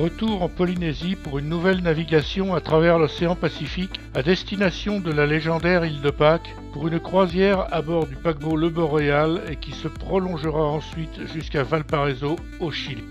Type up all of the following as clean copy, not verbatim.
Retour en Polynésie pour une nouvelle navigation à travers l'océan Pacifique à destination de la légendaire île de Pâques pour une croisière à bord du paquebot Le Boréal et qui se prolongera ensuite jusqu'à Valparaiso au Chili.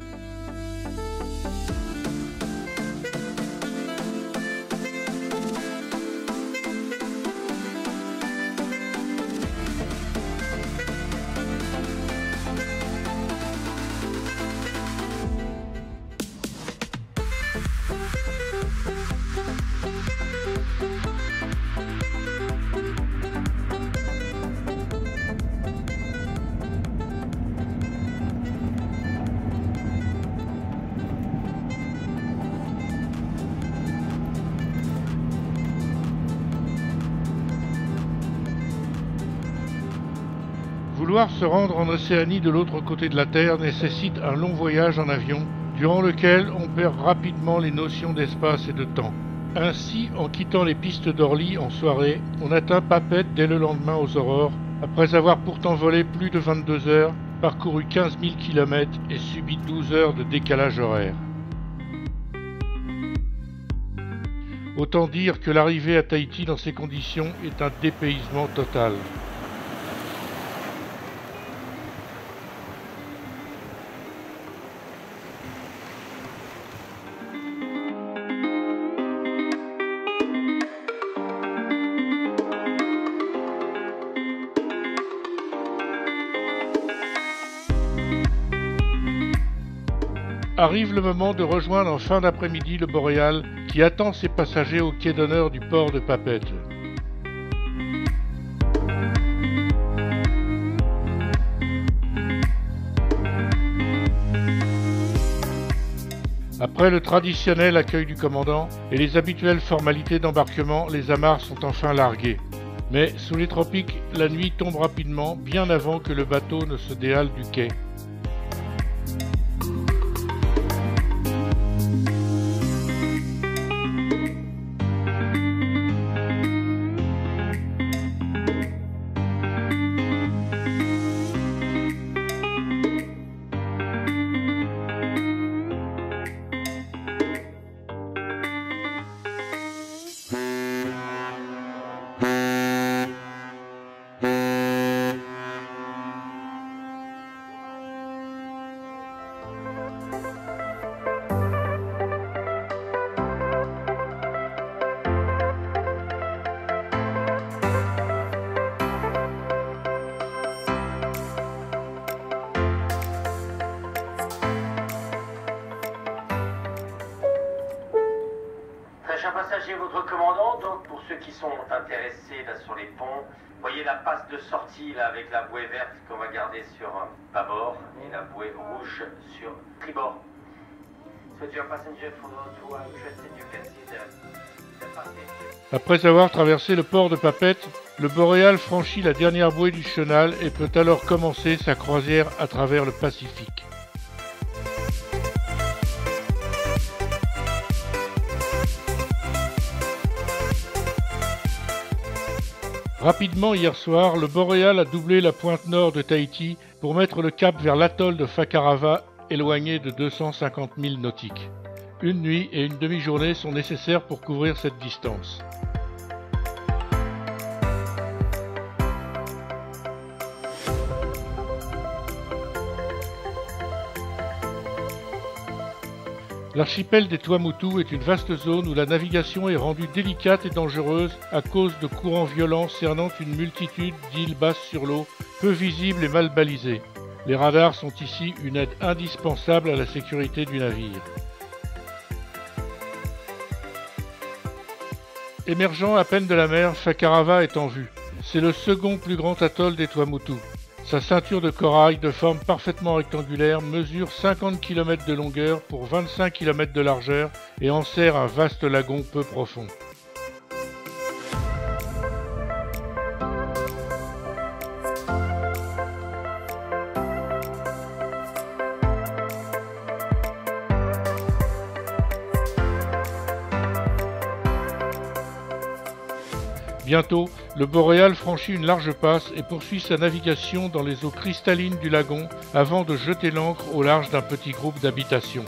Vouloir se rendre en Océanie de l'autre côté de la Terre nécessite un long voyage en avion, durant lequel on perd rapidement les notions d'espace et de temps. Ainsi, en quittant les pistes d'Orly en soirée, on atteint Papeete dès le lendemain aux aurores, après avoir pourtant volé plus de 22 heures, parcouru 15 000 km et subi 12 heures de décalage horaire. Autant dire que l'arrivée à Tahiti dans ces conditions est un dépaysement total. Arrive le moment de rejoindre en fin d'après-midi le Boréal qui attend ses passagers au quai d'honneur du port de Papeete. Après le traditionnel accueil du commandant et les habituelles formalités d'embarquement, les amarres sont enfin larguées. Mais sous les tropiques, la nuit tombe rapidement, bien avant que le bateau ne se déhale du quai. Chers passagers, votre commandant, donc pour ceux qui sont intéressés là sur les ponts, voyez la passe de sortie là avec la bouée verte qu'on va garder sur bâbord et la bouée rouge sur tribord. So dear passenger, for those who are interested, you can see the passage. Après avoir traversé le port de Papeete, le Boréal franchit la dernière bouée du chenal et peut alors commencer sa croisière à travers le Pacifique. Rapidement hier soir, le Boréal a doublé la pointe nord de Tahiti pour mettre le cap vers l'atoll de Fakarava, éloigné de 250 milles nautiques. Une nuit et une demi-journée sont nécessaires pour couvrir cette distance. L'archipel des Tuamotu est une vaste zone où la navigation est rendue délicate et dangereuse à cause de courants violents cernant une multitude d'îles basses sur l'eau, peu visibles et mal balisées. Les radars sont ici une aide indispensable à la sécurité du navire. Émergeant à peine de la mer, Fakarava est en vue. C'est le second plus grand atoll des Tuamotu. Sa ceinture de corail de forme parfaitement rectangulaire mesure 50 km de longueur pour 25 km de largeur et enserre un vaste lagon peu profond. Bientôt, le Boréal franchit une large passe et poursuit sa navigation dans les eaux cristallines du lagon avant de jeter l'ancre au large d'un petit groupe d'habitations.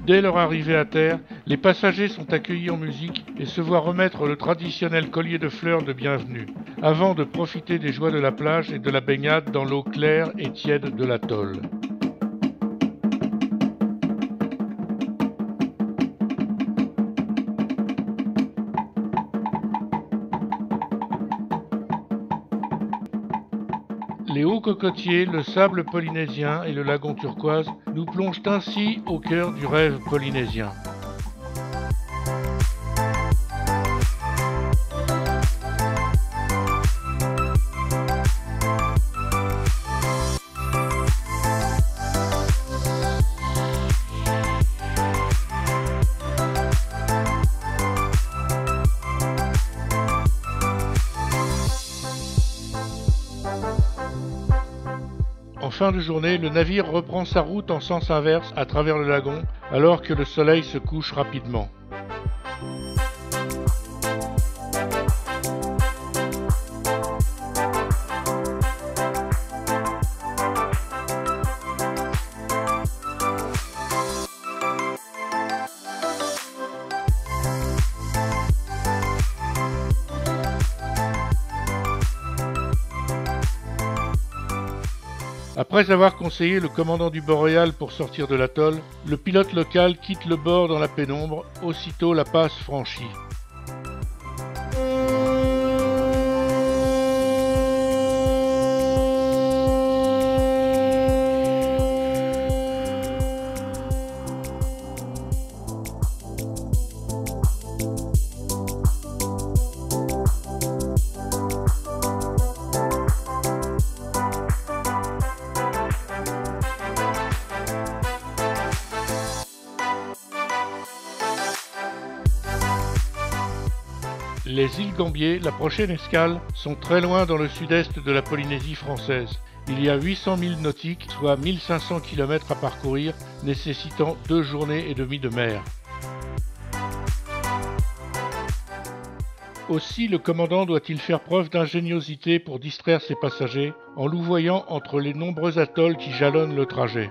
Dès leur arrivée à terre, les passagers sont accueillis en musique et se voient remettre le traditionnel collier de fleurs de bienvenue, avant de profiter des joies de la plage et de la baignade dans l'eau claire et tiède de l'atoll. Les hauts cocotiers, le sable polynésien et le lagon turquoise nous plongent ainsi au cœur du rêve polynésien. En fin de journée, le navire reprend sa route en sens inverse à travers le lagon, alors que le soleil se couche rapidement. Après avoir conseillé le commandant du Boréal pour sortir de l'atoll, le pilote local quitte le bord dans la pénombre, aussitôt la passe franchie. Les îles Gambier, la prochaine escale, sont très loin dans le sud-est de la Polynésie française. Il y a 800 milles nautiques, soit 1500 km à parcourir, nécessitant 2 journées et demie de mer. Aussi, le commandant doit-il faire preuve d'ingéniosité pour distraire ses passagers, en louvoyant entre les nombreux atolls qui jalonnent le trajet.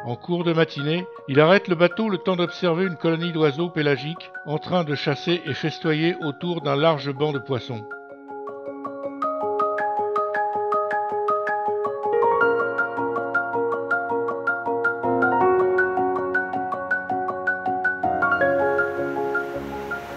En cours de matinée, il arrête le bateau le temps d'observer une colonie d'oiseaux pélagiques en train de chasser et festoyer autour d'un large banc de poissons.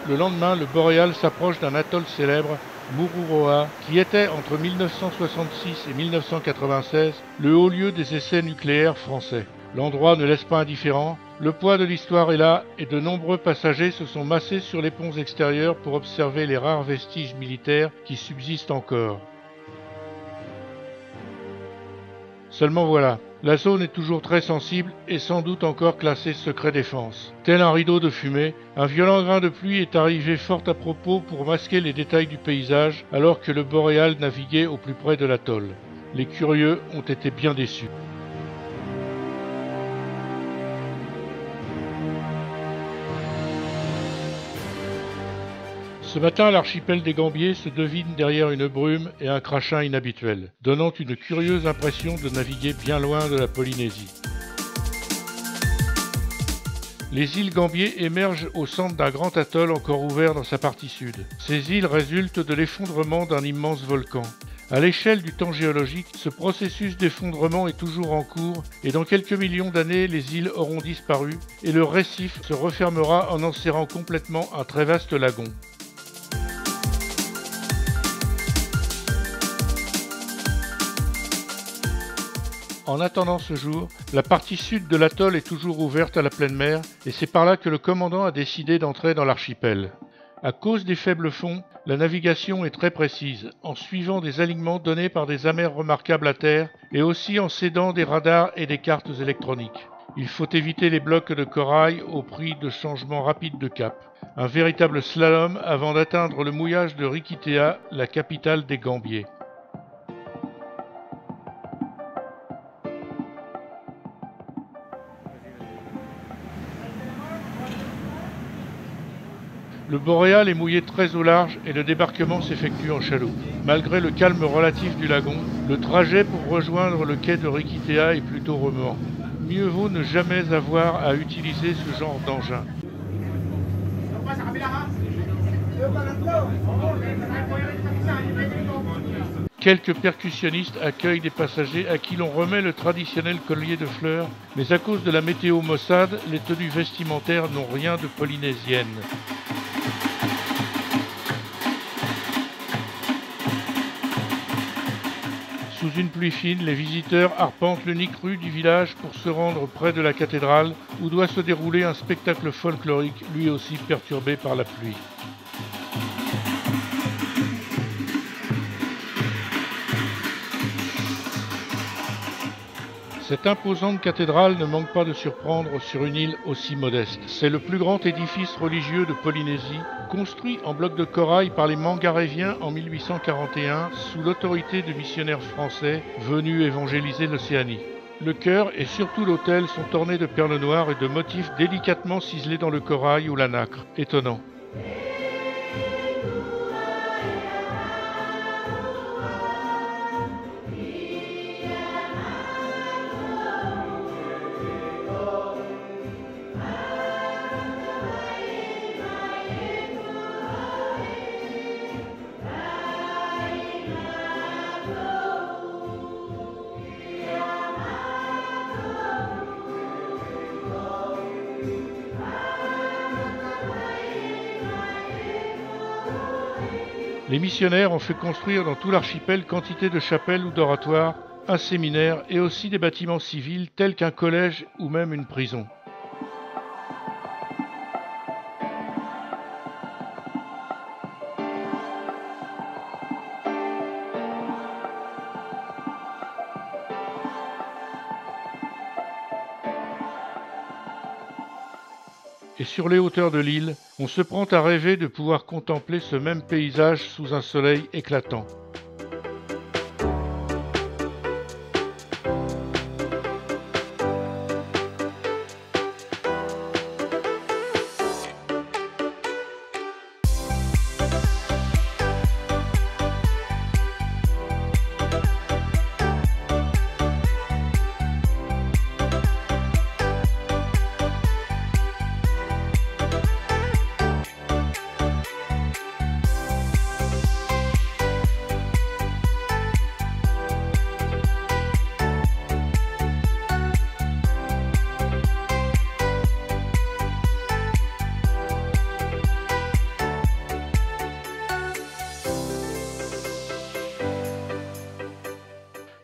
Le lendemain, le Boréal s'approche d'un atoll célèbre, Mururoa, qui était entre 1966 et 1996 le haut lieu des essais nucléaires français. L'endroit ne laisse pas indifférent, le poids de l'histoire est là et de nombreux passagers se sont massés sur les ponts extérieurs pour observer les rares vestiges militaires qui subsistent encore. Seulement voilà, la zone est toujours très sensible et sans doute encore classée secret défense. Tel un rideau de fumée, un violent grain de pluie est arrivé fort à propos pour masquer les détails du paysage alors que le Boréal naviguait au plus près de l'atoll. Les curieux ont été bien déçus. Ce matin, l'archipel des Gambiers se devine derrière une brume et un crachin inhabituel, donnant une curieuse impression de naviguer bien loin de la Polynésie. Les îles Gambier émergent au centre d'un grand atoll encore ouvert dans sa partie sud. Ces îles résultent de l'effondrement d'un immense volcan. À l'échelle du temps géologique, ce processus d'effondrement est toujours en cours et dans quelques millions d'années, les îles auront disparu et le récif se refermera en enserrant complètement un très vaste lagon. En attendant ce jour, la partie sud de l'atoll est toujours ouverte à la pleine mer et c'est par là que le commandant a décidé d'entrer dans l'archipel. À cause des faibles fonds, la navigation est très précise, en suivant des alignements donnés par des amers remarquables à terre et aussi en s'aidant des radars et des cartes électroniques. Il faut éviter les blocs de corail au prix de changements rapides de cap. Un véritable slalom avant d'atteindre le mouillage de Rikitea, la capitale des Gambiers. Le Boréal est mouillé très au large et le débarquement s'effectue en chaloupe. Malgré le calme relatif du lagon, le trajet pour rejoindre le quai de Riquitea est plutôt remuant. Mieux vaut ne jamais avoir à utiliser ce genre d'engin. Quelques percussionnistes accueillent des passagers à qui l'on remet le traditionnel collier de fleurs, mais à cause de la météo maussade, les tenues vestimentaires n'ont rien de polynésienne. Sous une pluie fine, les visiteurs arpentent l'unique rue du village pour se rendre près de la cathédrale où doit se dérouler un spectacle folklorique, lui aussi perturbé par la pluie. Cette imposante cathédrale ne manque pas de surprendre sur une île aussi modeste. C'est le plus grand édifice religieux de Polynésie, construit en bloc de corail par les Mangaréviens en 1841 sous l'autorité de missionnaires français venus évangéliser l'Océanie. Le chœur et surtout l'autel sont ornés de perles noires et de motifs délicatement ciselés dans le corail ou la nacre. Étonnant. Les missionnaires ont fait construire dans tout l'archipel quantité de chapelles ou d'oratoires, un séminaire et aussi des bâtiments civils tels qu'un collège ou même une prison. Et sur les hauteurs de l'île, on se prend à rêver de pouvoir contempler ce même paysage sous un soleil éclatant.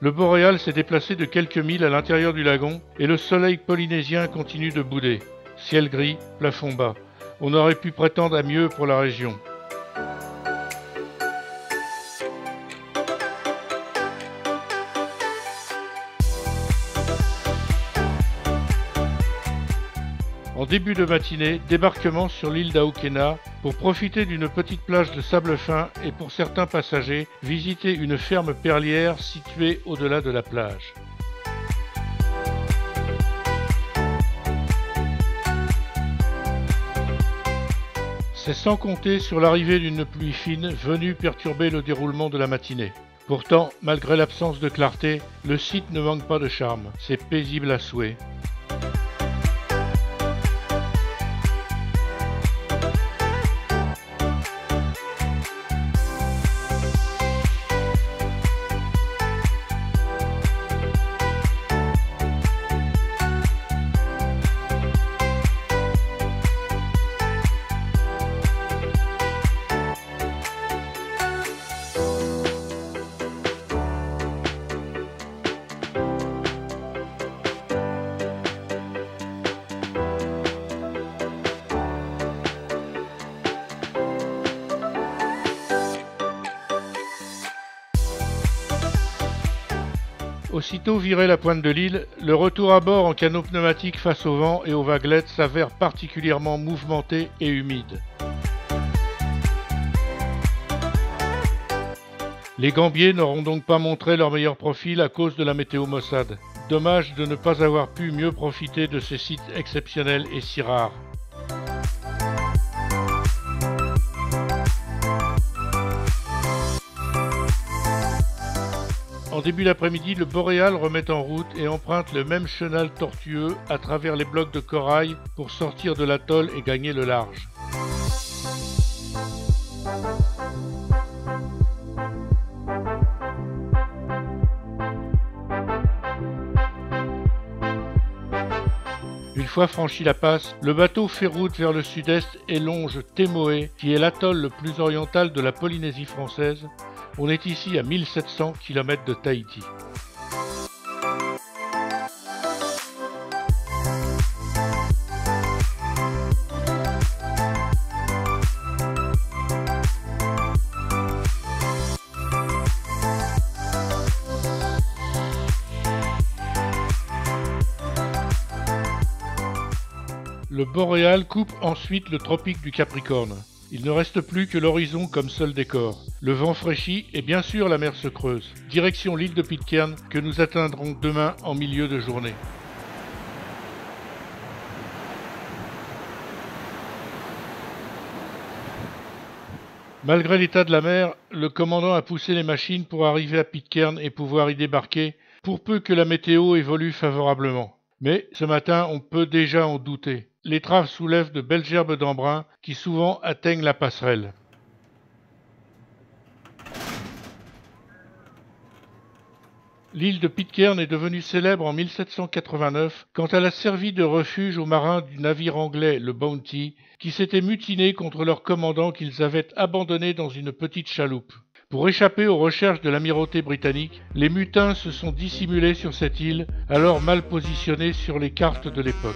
Le boréal s'est déplacé de quelques milles à l'intérieur du lagon et le soleil polynésien continue de bouder. Ciel gris, plafond bas. On aurait pu prétendre à mieux pour la région. En début de matinée, débarquement sur l'île d'Aokena pour profiter d'une petite plage de sable fin et pour certains passagers, visiter une ferme perlière située au-delà de la plage. C'est sans compter sur l'arrivée d'une pluie fine venue perturber le déroulement de la matinée. Pourtant, malgré l'absence de clarté, le site ne manque pas de charme. C'est paisible à souhait. Aussitôt viré la pointe de l'île, le retour à bord en canot pneumatique face au vent et aux vaguelettes s'avère particulièrement mouvementé et humide. Les gambiers n'auront donc pas montré leur meilleur profil à cause de la météo maussade. Dommage de ne pas avoir pu mieux profiter de ces sites exceptionnels et si rares. En début d'après-midi, le Boréal remet en route et emprunte le même chenal tortueux à travers les blocs de corail pour sortir de l'atoll et gagner le large. Une fois franchi la passe, le bateau fait route vers le sud-est et longe Temoé, qui est l'atoll le plus oriental de la Polynésie française. On est ici à 1700 km de Tahiti. Le Boréal coupe ensuite le tropique du Capricorne. Il ne reste plus que l'horizon comme seul décor. Le vent fraîchit et bien sûr la mer se creuse. Direction l'île de Pitcairn que nous atteindrons demain en milieu de journée. Malgré l'état de la mer, le commandant a poussé les machines pour arriver à Pitcairn et pouvoir y débarquer, pour peu que la météo évolue favorablement. Mais ce matin, on peut déjà en douter. L'étrave soulève de belles gerbes d'embrun qui souvent atteignent la passerelle. L'île de Pitcairn est devenue célèbre en 1789 quand elle a servi de refuge aux marins du navire anglais le Bounty qui s'étaient mutinés contre leur commandant qu'ils avaient abandonné dans une petite chaloupe. Pour échapper aux recherches de l'amirauté britannique, les mutins se sont dissimulés sur cette île, alors mal positionnée sur les cartes de l'époque.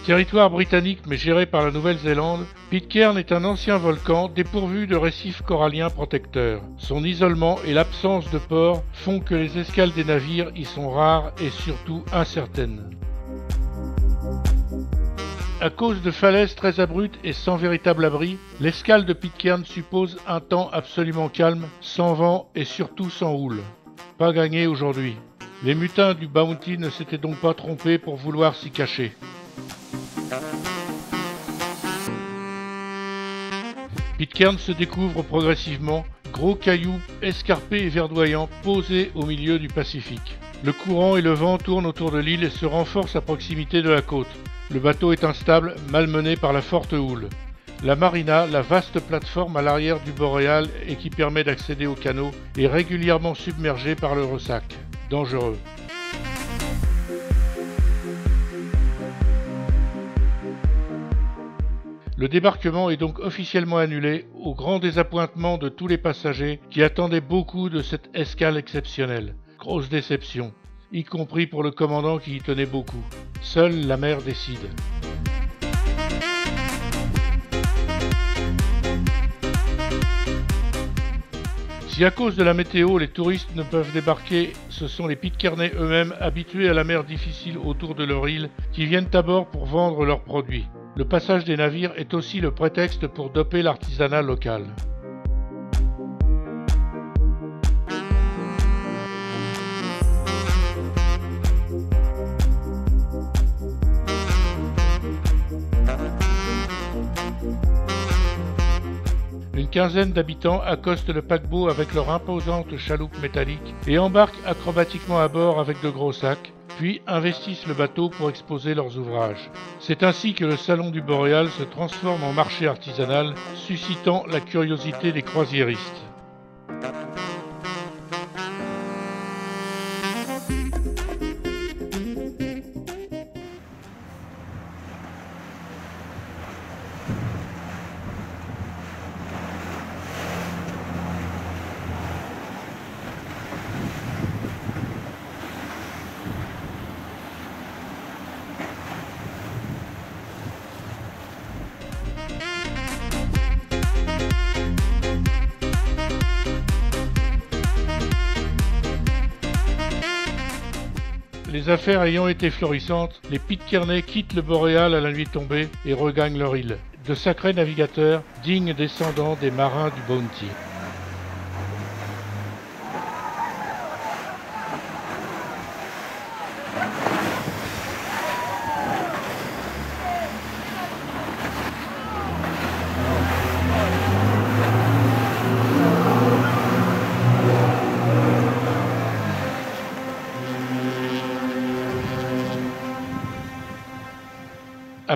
Territoire britannique mais géré par la Nouvelle-Zélande, Pitcairn est un ancien volcan dépourvu de récifs coralliens protecteurs. Son isolement et l'absence de port font que les escales des navires y sont rares et surtout incertaines. À cause de falaises très abruptes et sans véritable abri, l'escale de Pitcairn suppose un temps absolument calme, sans vent et surtout sans houle. Pas gagné aujourd'hui. Les mutins du Bounty ne s'étaient donc pas trompés pour vouloir s'y cacher. Pitcairn se découvre progressivement, gros cailloux escarpés et verdoyants posés au milieu du Pacifique. Le courant et le vent tournent autour de l'île et se renforcent à proximité de la côte. Le bateau est instable, malmené par la forte houle. La marina, la vaste plateforme à l'arrière du Boréal et qui permet d'accéder au canot, est régulièrement submergée par le ressac. Dangereux. Le débarquement est donc officiellement annulé, au grand désappointement de tous les passagers qui attendaient beaucoup de cette escale exceptionnelle. Grosse déception, y compris pour le commandant qui y tenait beaucoup. Seule la mer décide. Si à cause de la météo, les touristes ne peuvent débarquer, ce sont les Pitcairnais eux-mêmes, habitués à la mer difficile autour de leur île, qui viennent à bord pour vendre leurs produits. Le passage des navires est aussi le prétexte pour doper l'artisanat local. Une quinzaine d'habitants accostent le paquebot avec leur imposante chaloupe métallique et embarquent acrobatiquement à bord avec de gros sacs, puis investissent le bateau pour exposer leurs ouvrages. C'est ainsi que le salon du Boréal se transforme en marché artisanal, suscitant la curiosité des croisiéristes. Les affaires ayant été florissantes, les Pitcairnais quittent le Boréal à la nuit tombée et regagnent leur île. De sacrés navigateurs, dignes descendants des marins du Bounty.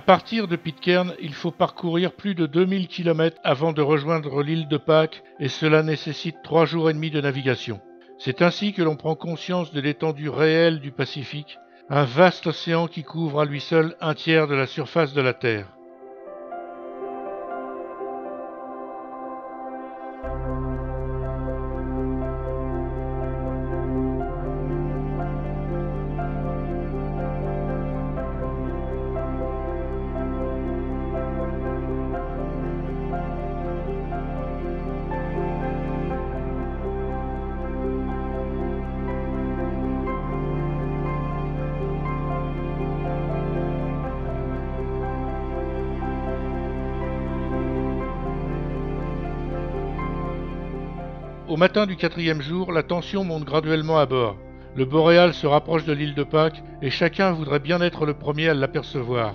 À partir de Pitcairn, il faut parcourir plus de 2000 km avant de rejoindre l'île de Pâques et cela nécessite 3 jours et demi de navigation. C'est ainsi que l'on prend conscience de l'étendue réelle du Pacifique, un vaste océan qui couvre à lui seul un tiers de la surface de la Terre. Au matin du 4e jour, la tension monte graduellement à bord. Le boréal se rapproche de l'île de Pâques et chacun voudrait bien être le premier à l'apercevoir.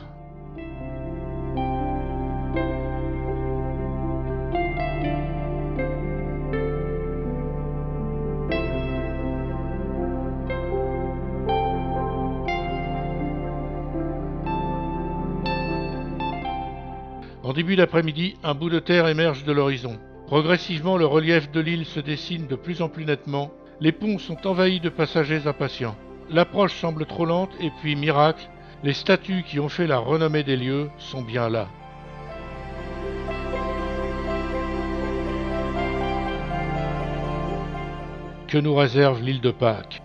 En début d'après-midi, un bout de terre émerge de l'horizon. Progressivement, le relief de l'île se dessine de plus en plus nettement. Les ponts sont envahis de passagers impatients. L'approche semble trop lente et puis, miracle, les statues qui ont fait la renommée des lieux sont bien là. Que nous réserve l'île de Pâques ?